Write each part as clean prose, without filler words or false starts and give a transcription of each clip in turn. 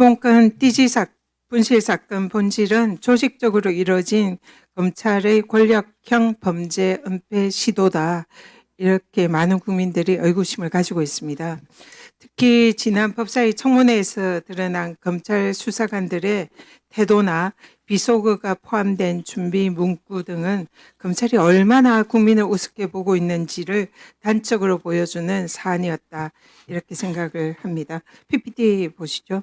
본건 띠지 분실 사건 본질은 조직적으로 이뤄진 검찰의 권력형 범죄 은폐 시도다. 이렇게 많은 국민들이 의구심을 가지고 있습니다. 특히 지난 법사위 청문회에서 드러난 검찰 수사관들의 태도나 비속어가 포함된 준비 문구 등은 검찰이 얼마나 국민을 우습게 보고 있는지를 단적으로 보여주는 사안이었다. 이렇게 생각을 합니다. PPT 보시죠.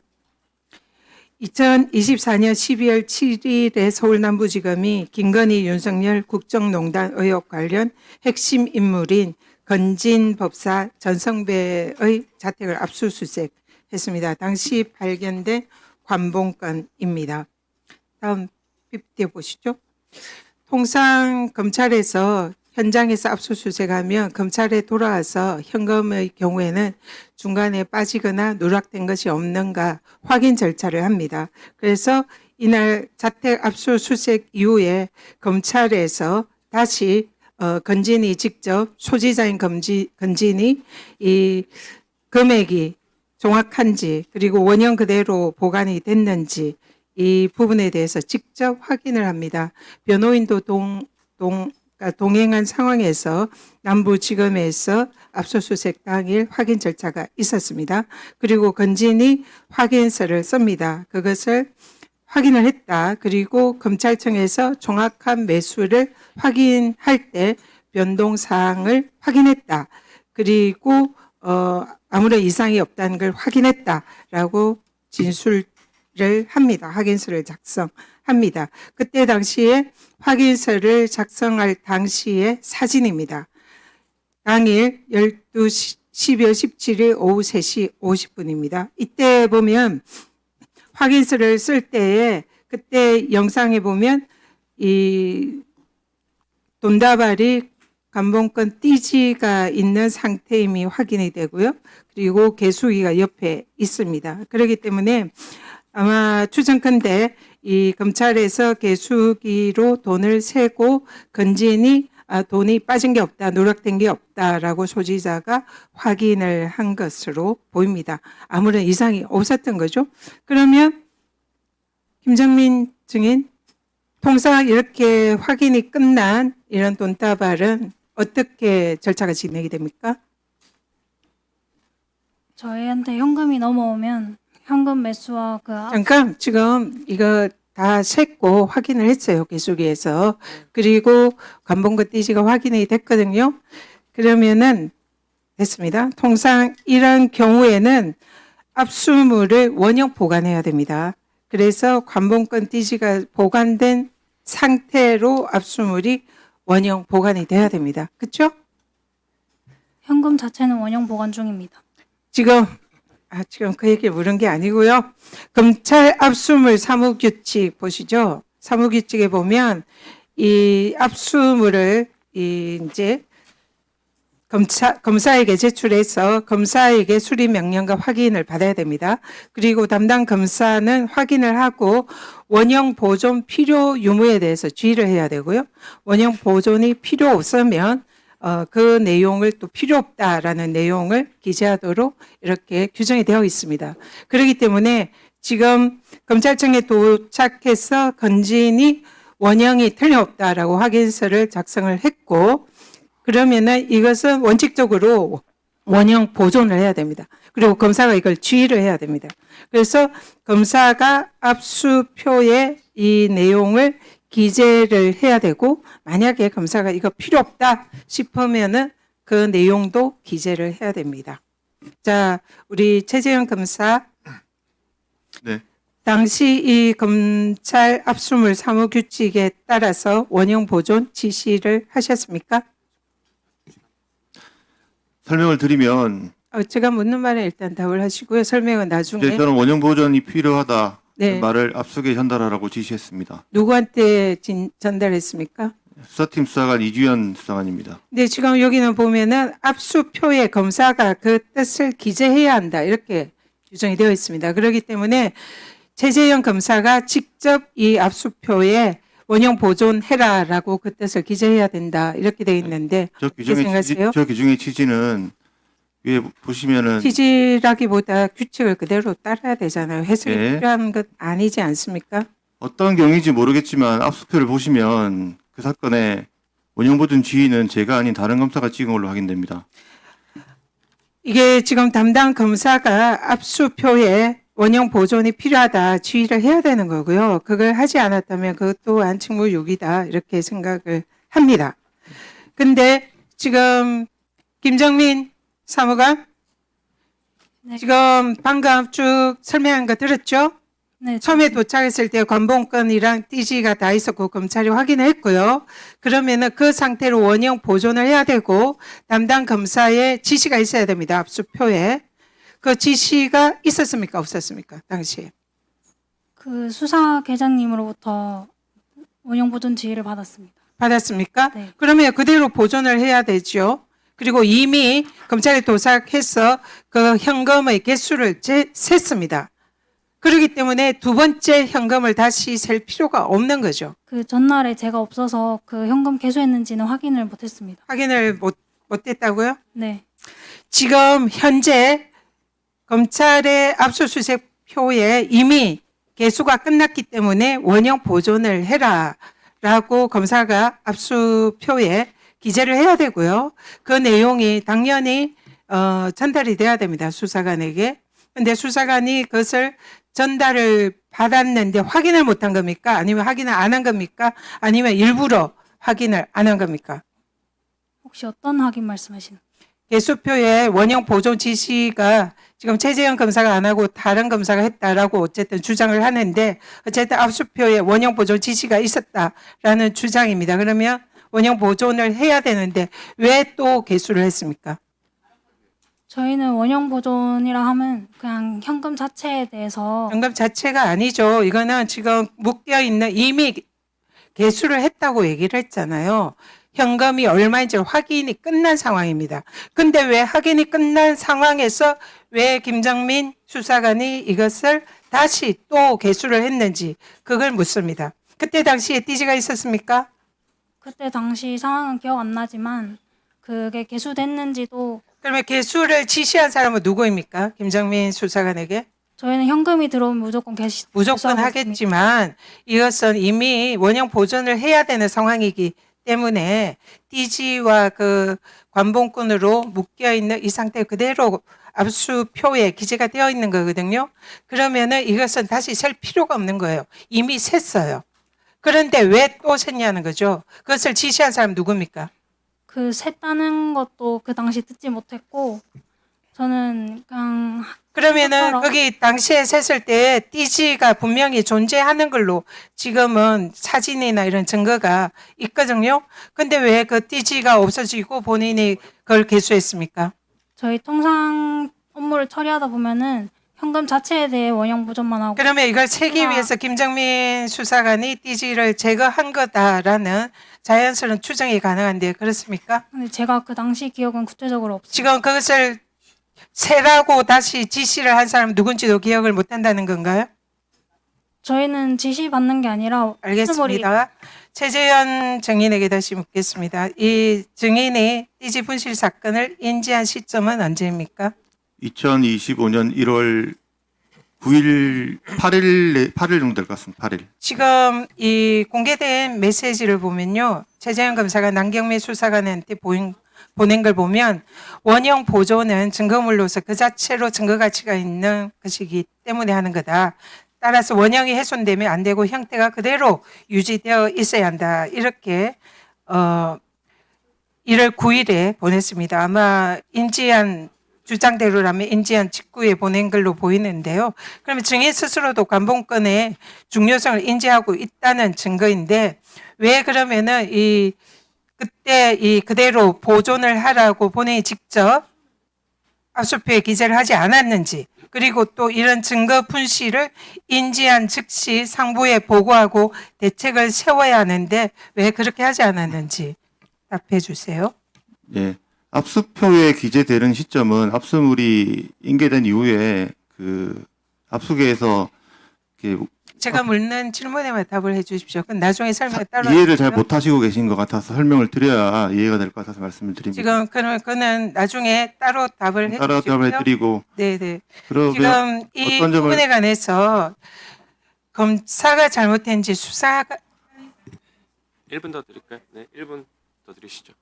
2024년 12월 7일에 서울남부지검이 김건희 윤석열 국정농단 의혹 관련 핵심 인물인 건진 법사 전성배의 자택을 압수수색했습니다. 당시 발견된 관본건입니다. 다음 PPT 보시죠. 통상 검찰에서 현장에서 압수수색하면 검찰에 돌아와서 현금의 경우에는 중간에 빠지거나 누락된 것이 없는가 확인 절차를 합니다. 그래서 이날 자택 압수수색 이후에 검찰에서 다시 건진이 직접 소지자인 건진이 이 금액이 정확한지 그리고 원형 그대로 보관이 됐는지 이 부분에 대해서 직접 확인을 합니다. 변호인도 동행한 상황에서 남부지검에서 압수수색 당일 확인 절차가 있었습니다. 그리고 건진이 확인서를 씁니다. 그것을 확인을 했다. 그리고 검찰청에서 정확한 매수를 확인할 때 변동사항을 확인했다. 그리고 아무런 이상이 없다는 걸 확인했다라고 진술을 합니다. 확인서를 작성합니다. 그때 당시에 확인서를 작성할 당시의 사진입니다. 당일 12월 17일 오후 3시 50분입니다. 이때 보면 확인서를 쓸 때에 그때 영상에 보면 이 돈다발이 관본건 띠지가 있는 상태임이 확인이 되고요. 그리고 개수기가 옆에 있습니다. 그렇기 때문에 아마 추정컨대 이 검찰에서 개수기로 돈을 세고 건진이 돈이 빠진 게 없다, 누락된 게 없다라고 소지자가 확인을 한 것으로 보입니다. 아무런 이상이 없었던 거죠. 그러면 김정민 증인, 통상 이렇게 확인이 끝난 이런 돈다발은 어떻게 절차가 진행이 됩니까? 저희한테 현금이 넘어오면 현금 매수와 잠깐, 지금 이거 다 셌고 확인을 했어요. 개수기에서. 그리고 관본건 띠지가 확인이 됐거든요. 그러면은 됐습니다. 통상 이런 경우에는 압수물을 원형 보관해야 됩니다. 그래서 관본건 띠지가 보관된 상태로 압수물이 원형 보관이 돼야 됩니다. 그렇죠? 현금 자체는 원형 보관 중입니다. 지금 그 얘기를 물은 게 아니고요. 검찰 압수물 사무규칙 보시죠. 사무규칙에 보면 이 압수물을 이제 검사에게 제출해서 검사에게 수리 명령과 확인을 받아야 됩니다. 그리고 담당 검사는 확인을 하고 원형 보존 필요 유무에 대해서 주의를 해야 되고요. 원형 보존이 필요 없으면 그 내용을 또 필요 없다라는 내용을 기재하도록 이렇게 규정이 되어 있습니다. 그렇기 때문에 지금 검찰청에 도착해서 건진이 원형이 틀림없다라고 확인서를 작성을 했고 그러면은 이것은 원칙적으로 원형 보존을 해야 됩니다. 그리고 검사가 이걸 주의를 해야 됩니다. 그래서 검사가 압수표에 이 내용을 기재를 해야 되고 만약에 검사가 이거 필요 없다 싶으면은 그 내용도 기재를 해야 됩니다. 자, 우리 최재형 검사. 네. 당시 이 검찰 압수물 사무규칙에 따라서 원형 보존 지시를 하셨습니까? 설명을 드리면 제가 묻는 말에 일단 답을 하시고요. 설명은 나중에. 이제 저는 원형 보존이 필요하다 네. 말을 압수에 전달하라고 지시했습니다. 누구한테 전달했습니까? 수사팀 수사관 이주연 수사관입니다. 네, 지금 여기는 보면은 압수표에 검사가 그 뜻을 기재해야 한다. 이렇게 규정이 되어 있습니다. 그렇기 때문에 최재형 검사가 직접 이 압수표에 원형 보존해라라고 그 뜻을 기재해야 된다. 이렇게 되어 있는데 저 어떻게 생각하세요? 규정의 취지는 위에 보시면은 TG라기보다 규칙을 그대로 따라야 되잖아요. 해석이 네. 필요한 것 아니지 않습니까? 어떤 경위인지 모르겠지만 압수표를 보시면 그 사건의 원형보존 지휘는 제가 아닌 다른 검사가 찍은 걸로 확인됩니다. 이게 지금 담당 검사가 압수표에 원형 보존이 필요하다 지휘를 해야 되는 거고요. 그걸 하지 않았다면 그것도 안측무유기다 이렇게 생각을 합니다. 근데 지금 김정민 사무관 네. 지금 방금 쭉 설명한 거 들었죠? 네, 처음에 도착했을 때 관봉권이랑 띠지가 다 있었고 검찰이 확인했고요. 그러면은 그 상태로 원형 보존을 해야 되고 담당 검사의 지시가 있어야 됩니다. 압수표에. 그 지시가 있었습니까? 없었습니까? 당시에. 그 수사 계장님으로부터 원형 보존 지휘를 받았습니다. 받았습니까? 네. 그러면 그대로 보존을 해야 되죠. 그리고 이미 검찰에 도착해서 그 현금의 개수를 셌습니다. 그렇기 때문에 두 번째 현금을 다시 셀 필요가 없는 거죠. 그 전날에 제가 없어서 그 현금 개수했는지는 확인을 못했습니다. 확인을 못했다고요? 네, 지금 현재 검찰의 압수수색 표에 이미 개수가 끝났기 때문에 원형 보존을 해라라고 검사가 압수표에 기재를 해야 되고요. 그 내용이 당연히 전달이 돼야 됩니다. 수사관에게. 근데 수사관이 그것을 전달을 받았는데 확인을 못한 겁니까? 아니면 확인을 안 한 겁니까? 아니면 일부러 확인을 안 한 겁니까? 혹시 어떤 확인 말씀하시는? 개수표에 원형 보존 지시가 지금 최재형 검사가 안 하고 다른 검사가 했다라고 어쨌든 주장을 하는데 어쨌든 압수표에 원형 보존 지시가 있었다라는 주장입니다. 그러면 원형 보존을 해야 되는데 왜 또 개수를 했습니까? 저희는 원형 보존이라 하면 그냥 현금 자체에 대해서 현금 자체가 아니죠. 이거는 지금 묶여 있는 이미 개수를 했다고 얘기를 했잖아요. 현금이 얼마인지 확인이 끝난 상황입니다. 근데 왜 확인이 끝난 상황에서 왜 김정민 수사관이 이것을 다시 또 개수를 했는지 그걸 묻습니다. 그때 당시에 띠지가 있었습니까? 그때 당시 상황은 기억 안 나지만 그게 개수됐는지도 그러면 개수를 지시한 사람은 누구입니까? 김정민 수사관에게? 저희는 현금이 들어오면 무조건 무조건 개수하고 있습니다. 하겠지만 이것은 이미 원형 보존을 해야 되는 상황이기 때문에 띠지와 그 관봉권으로 묶여 있는 이 상태 그대로 압수표에 기재가 되어 있는 거거든요. 그러면은 이것은 다시 셀 필요가 없는 거예요. 이미 셌어요. 그런데 왜 또 셌냐는 거죠. 그것을 지시한 사람 누굽니까? 그 셌다는 것도 그 당시 듣지 못했고 저는 그냥 그러면은 똑바로. 거기 당시에 셌을 때 띠지가 분명히 존재하는 걸로 지금은 사진이나 이런 증거가 있거든요. 근데 왜 그 띠지가 없어지고 본인이 그걸 개수했습니까? 저희 통상 업무를 처리하다 보면은 현금 자체에 대해 원형 보존만 하고 그러면 이걸 세기 제가- 위해서 김정민 수사관이 띠지를 제거한 거다라는 자연스러운 추정이 가능한데 그렇습니까? 근데 제가 그 당시 기억은 구체적으로 없어요. 지금 그것을 세라고 다시 지시를 한 사람 누군지도 기억을 못 한다는 건가요? 저희는 지시 받는 게 아니라 알겠습니다. 최재현 증인에게 다시 묻겠습니다. 이 증인이 띠지 분실 사건을 인지한 시점은 언제입니까? 2025년 1월 9일, 8일 정도 될 것 같습니다. 8일. 지금 이 공개된 메시지를 보면요. 최재현 검사가 남경미 수사관한테 보낸 걸 보면 원형 보존은 증거물로서 그 자체로 증거 가치가 있는 것이기 때문에 하는 거다. 따라서 원형이 훼손되면 안 되고 형태가 그대로 유지되어 있어야 한다. 이렇게 1월 9일에 보냈습니다. 아마 인지한 주장대로라면 인지한 직후에 보낸 걸로 보이는데요. 그러면 증인 스스로도 관봉권의 중요성을 인지하고 있다는 증거인데 왜 그러면은 그때 그대로 보존을 하라고 본인이 직접 압수표에 기재를 하지 않았는지 그리고 또 이런 증거 분실을 인지한 즉시 상부에 보고하고 대책을 세워야 하는데 왜 그렇게 하지 않았는지 답해 주세요. 예. 압수표에 기재되는 시점은 압수물이 인계된 이후에 그 압수계에서 이렇게 제가 묻는 질문에만 답을 해주십시오. 그건 나중에 설명 따로 이해를 잘 하시고요. 못하시고 계신 것 같아서 설명을 드려야 이해가 될 것 같아서 말씀을 드립니다. 지금 그는 나중에 따로 답을 따로 해주십시오. 답을 해드리고 네네. 그러면 지금 이 어떤 점을- 부분에 관해서 검사가 잘못했는지 수사가 1분 더 드릴까요? 네, 1분 더 드리시죠.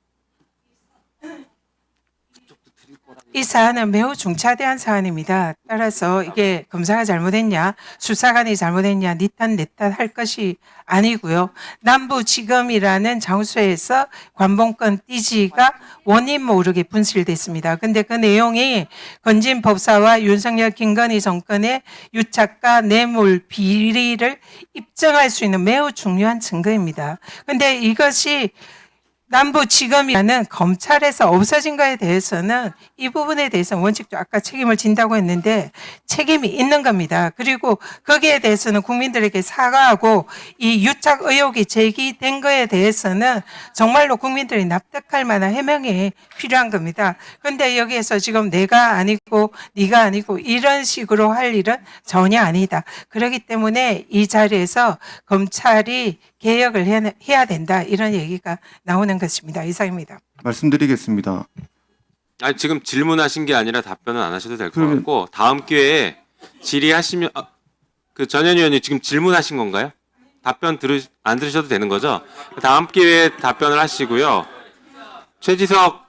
이 사안은 매우 중차대한 사안입니다. 따라서 이게 검사가 잘못했냐, 수사관이 잘못했냐, 니 탓, 내 탓 할 것이 아니고요. 남부지검이라는 장소에서 관봉권 띠지가 원인 모르게 분실됐습니다. 근데 그 내용이 건진 법사와 윤석열 김건희 정권의 유착과 뇌물 비리를 입증할 수 있는 매우 중요한 증거입니다. 근데 이것이 남부지검이라는 검찰에서 없어진 거에 대해서는 이 부분에 대해서는 원칙적으로 아까 책임을 진다고 했는데 책임이 있는 겁니다. 그리고 거기에 대해서는 국민들에게 사과하고 이 유착 의혹이 제기된 거에 대해서는 정말로 국민들이 납득할 만한 해명이 필요한 겁니다. 그런데 여기에서 지금 내가 아니고 네가 아니고 이런 식으로 할 일은 전혀 아니다. 그렇기 때문에 이 자리에서 검찰이 개혁을 해야 된다. 이런 얘기가 나오는 것입니다. 이상입니다. 말씀드리겠습니다. 아니 지금 질문하신 게 아니라 답변은 안 하셔도 될 것 그러면- 같고 다음 기회에 질의하시면 그 전현 의원님 지금 질문하신 건가요? 답변 안 들으셔도 되는 거죠? 다음 기회에 답변을 하시고요. 최지석